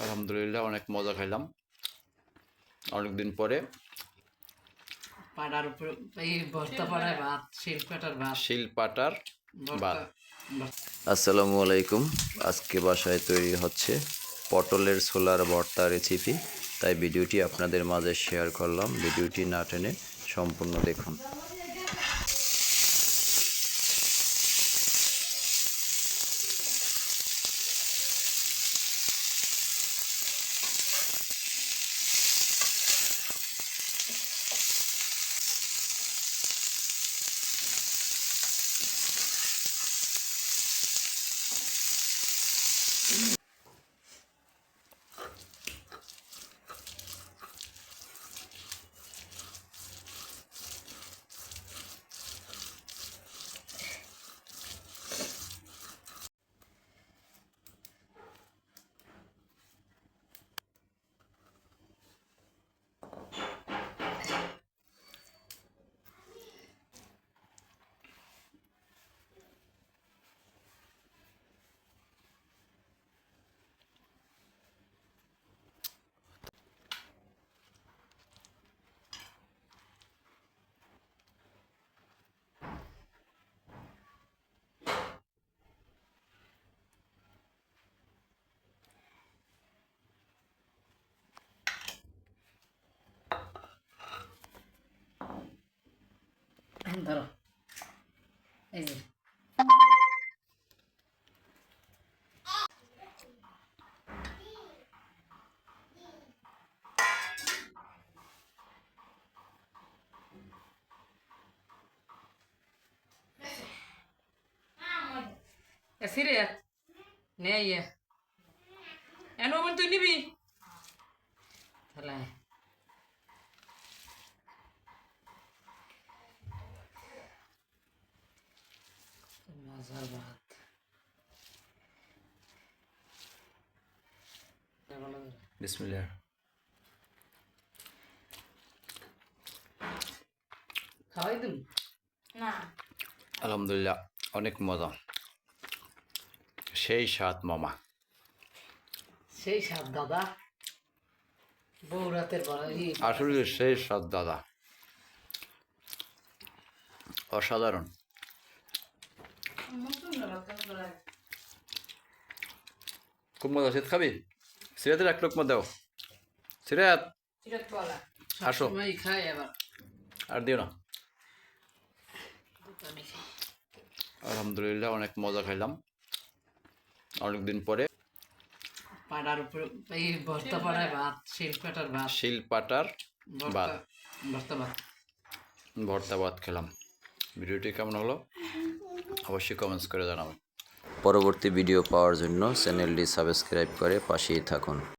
আলহামদুলিল্লাহ অনেক মজা খাইলাম অনেকদিন পরে। পাড়ার উপর এই বস্তা পাড়ায় ভাত, শিলপাটার ভাত। আসসালামু আলাইকুম। আজকে বাসায় তৈরি হচ্ছে পটলের ছোলার ভর্তা রেসিপি, তাই ভিডিওটি আপনাদের মাঝে শেয়ার করলাম। ভিডিওটি না টেনে সম্পূর্ণ দেখুন। ধরো এই যে সিরে নে ইয়ে এনো আমার তুই নিবি তাহলে মজার ভাত বিসমিল্লাহ। খাওয়াই দিন না। আলহামদুলিল্লাহ অনেক মজা, সেই স্বাদ মামা, সেই স্বাদ দাদা। বৌরাতের আসলে সেই স্বাদ দাদা, অসাধারণ। খুব মজা। সিরাত খাবি? সিরাতের এক লোকমা দাও। সিরাত আসো, খাই আবার আর দিও না। আলহামদুলিল্লাহ অনেক মজা খাইলাম অনেকদিন পরে। পাড়ার উপর এই বস্তা পাড়ায় ভাত, শিলপাটার ভাত, বস্তা ভাত, ভর্তা ভাত খেলাম। ভিডিওটি কেমন হলো অবশ্যই কমেন্টস করে জানাবেন। পরবর্তী ভিডিও পাওয়ার জন্য চ্যানেলটি সাবস্ক্রাইব করে পাশেই থাকুন।